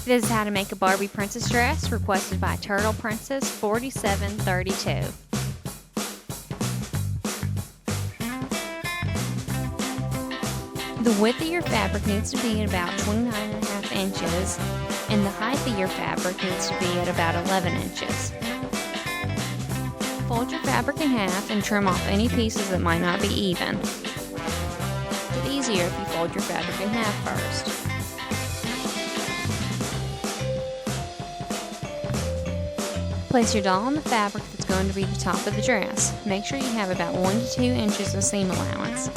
This is how to make a Barbie princess dress, requested by Turtle Princess 4732. The width of your fabric needs to be at about 29.5 inches, and the height of your fabric needs to be at about 11 inches. Fold your fabric in half and trim off any pieces that might not be even. It's easier if you fold your fabric in half first. Place your doll on the fabric that's going to be the top of the dress. Make sure you have about 1 to 2 inches of seam allowance.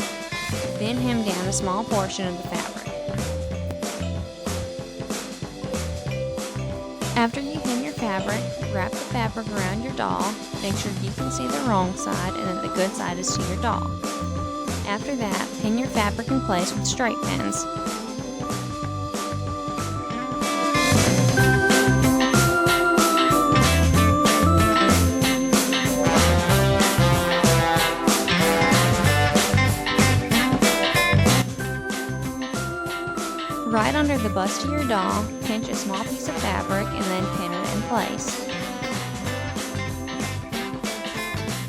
Then hem down a small portion of the fabric. After you hem your fabric, wrap the fabric around your doll. Make sure you can see the wrong side and that the good side is to your doll. After that, pin your fabric in place with straight pins. Right under the bust of your doll, pinch a small piece of fabric and then pin it in place.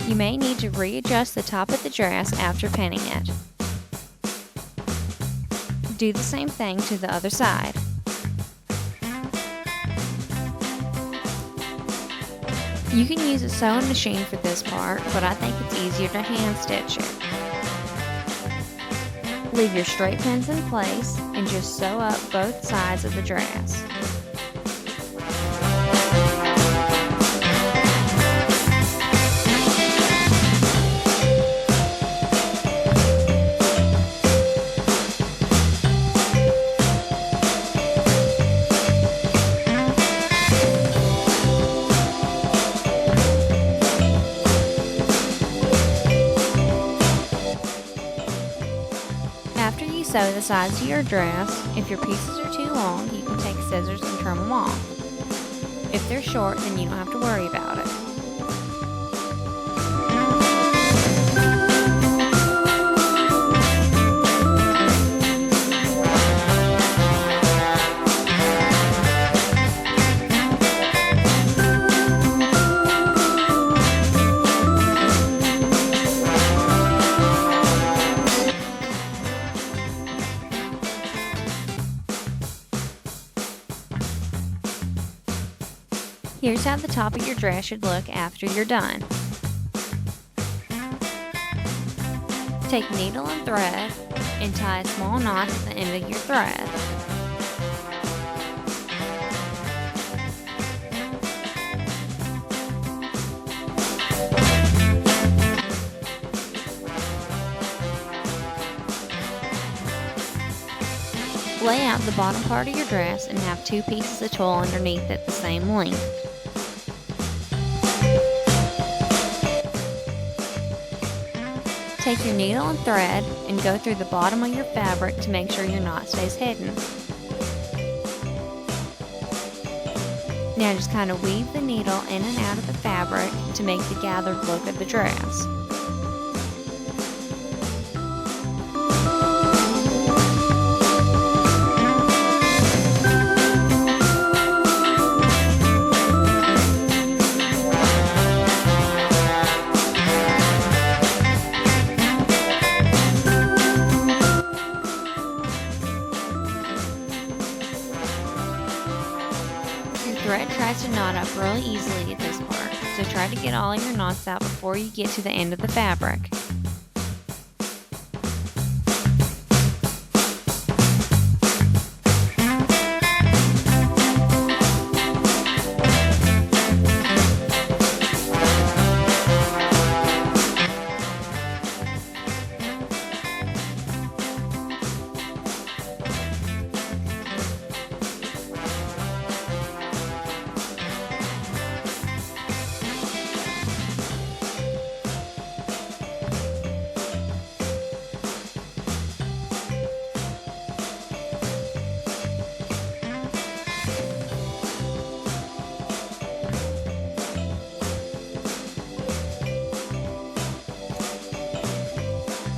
You may need to readjust the top of the dress after pinning it. Do the same thing to the other side. You can use a sewing machine for this part, but I think it's easier to hand stitch it. Leave your straight pins in place and just sew up both sides of the dress. After you sew the sides of your dress, if your pieces are too long, you can take scissors and trim them off. If they're short, then you don't have to worry about it. Here's how the top of your dress should look after you're done. Take needle and thread and tie a small knot at the end of your thread. Lay out the bottom part of your dress and have 2 pieces of tulle underneath at the same length. Take your needle and thread and go through the bottom of your fabric to make sure your knot stays hidden. Now just kind of weave the needle in and out of the fabric to make the gathered look of the dress. Thread tries to knot up really easily at this part, so try to get all of your knots out before you get to the end of the fabric.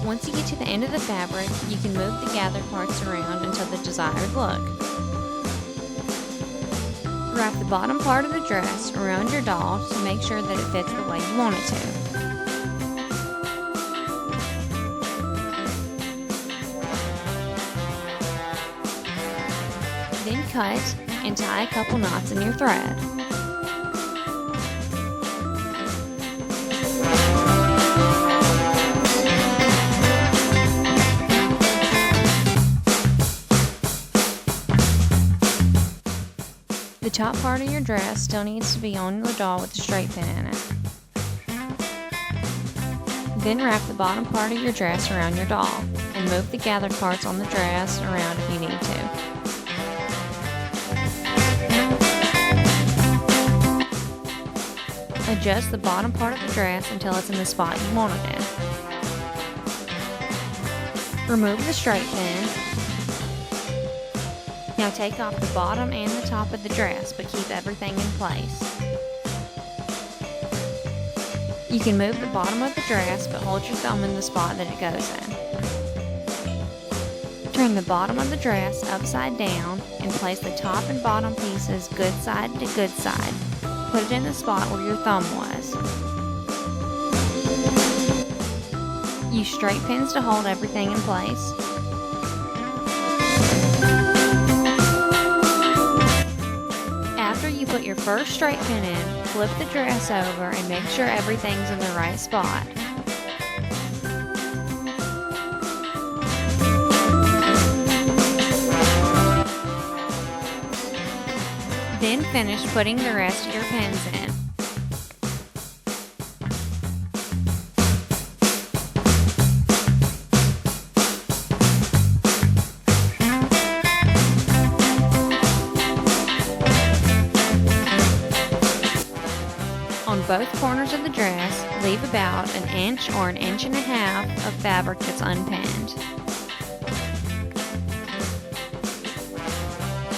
Once you get to the end of the fabric, you can move the gathered parts around until the desired look. Wrap the bottom part of the dress around your doll to make sure that it fits the way you want it to. Then cut and tie a couple knots in your thread. The top part of your dress still needs to be on the doll with a straight pin in it. Then wrap the bottom part of your dress around your doll and move the gathered parts on the dress around if you need to. Adjust the bottom part of the dress until it's in the spot you want it in. Remove the straight pin. Now take off the bottom and the top of the dress, but keep everything in place. You can move the bottom of the dress, but hold your thumb in the spot that it goes in. Turn the bottom of the dress upside down and place the top and bottom pieces good side to good side. Put it in the spot where your thumb was. Use straight pins to hold everything in place. After you put your first straight pin in, flip the dress over and make sure everything's in the right spot. Then finish putting the rest of your pins in. On both corners of the dress, leave about an inch or an inch and a half of fabric that's unpinned.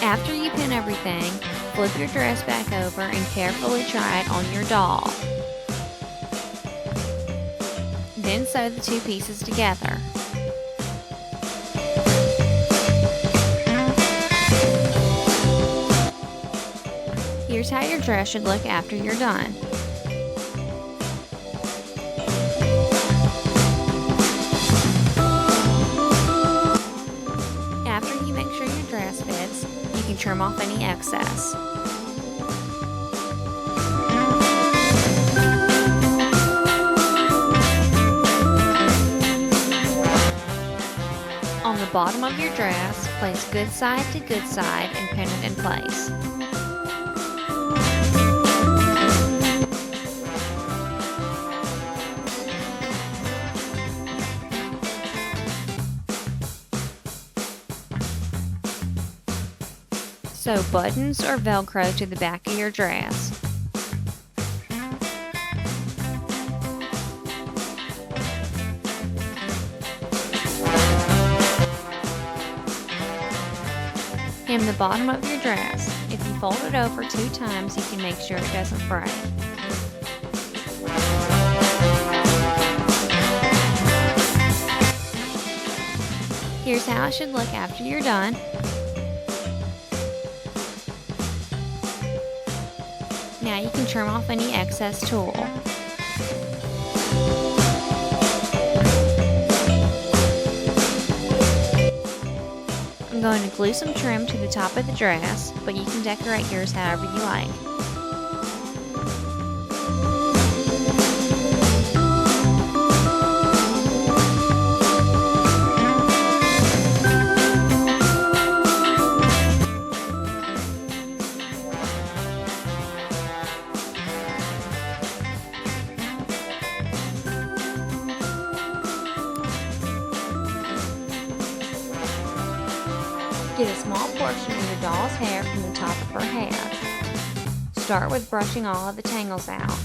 After you pin everything, flip your dress back over and carefully try it on your doll. Then sew the two pieces together. Here's how your dress should look after you're done. After you make sure your dress fits, you can trim off any excess. On the bottom of your dress, place good side to good side and pin it in place. Sew buttons or Velcro to the back of your dress. Hem the bottom of your dress. If you fold it over 2 times, you can make sure it doesn't fray. Here's how it should look after you're done. Now you can trim off any excess tulle. I'm going to glue some trim to the top of the dress, but you can decorate yours however you like. Get a small portion of your doll's hair from the top of her head. Start with brushing all of the tangles out.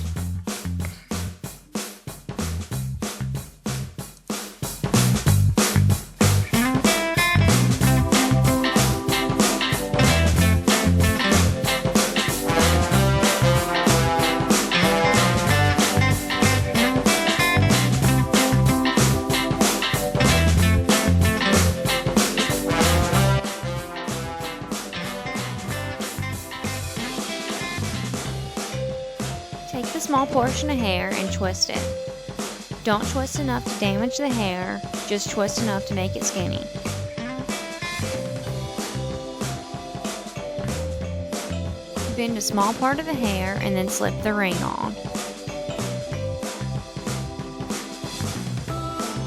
Take the small portion of hair and twist it. Don't twist enough to damage the hair, just twist enough to make it skinny. Bend a small part of the hair and then slip the ring on.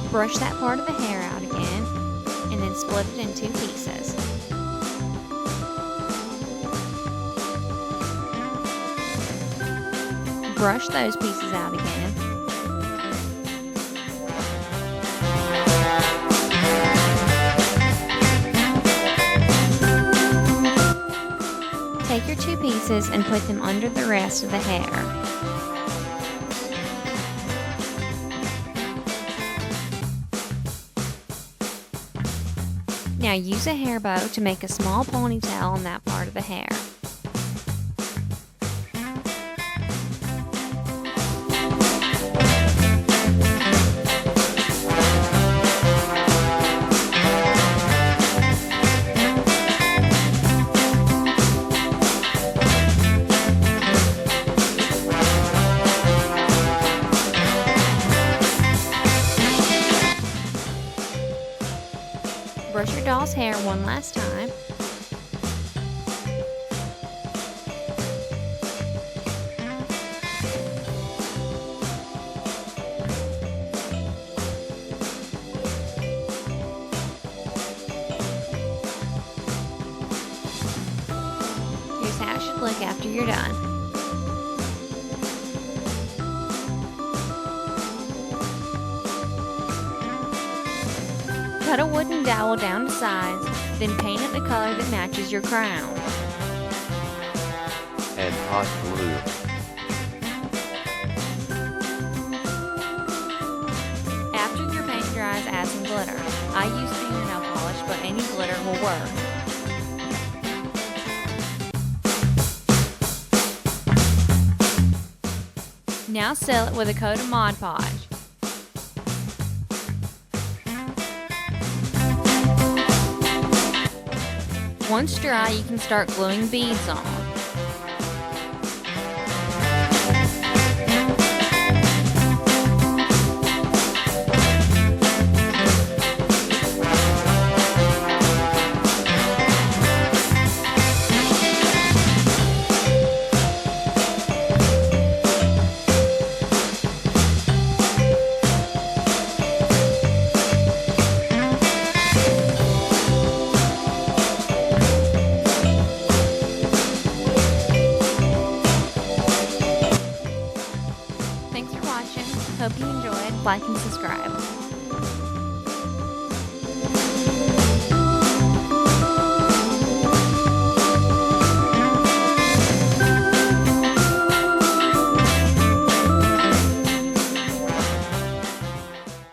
Brush that part of the hair out again and then split it in 2 pieces. Brush those pieces out again. Take your 2 pieces and put them under the rest of the hair. Now use a hair bow to make a small ponytail on that part of the hair. Brush your doll's hair one last time. Here's how it should look after you're done. Cut a wooden dowel down to size, then paint it the color that matches your crown. And hot glue. After your paint dries, add some glitter. I use fingernail polish, but any glitter will work. Now seal it with a coat of Mod Podge. Once dry, you can start gluing beads on. Hope you enjoyed. Like and subscribe.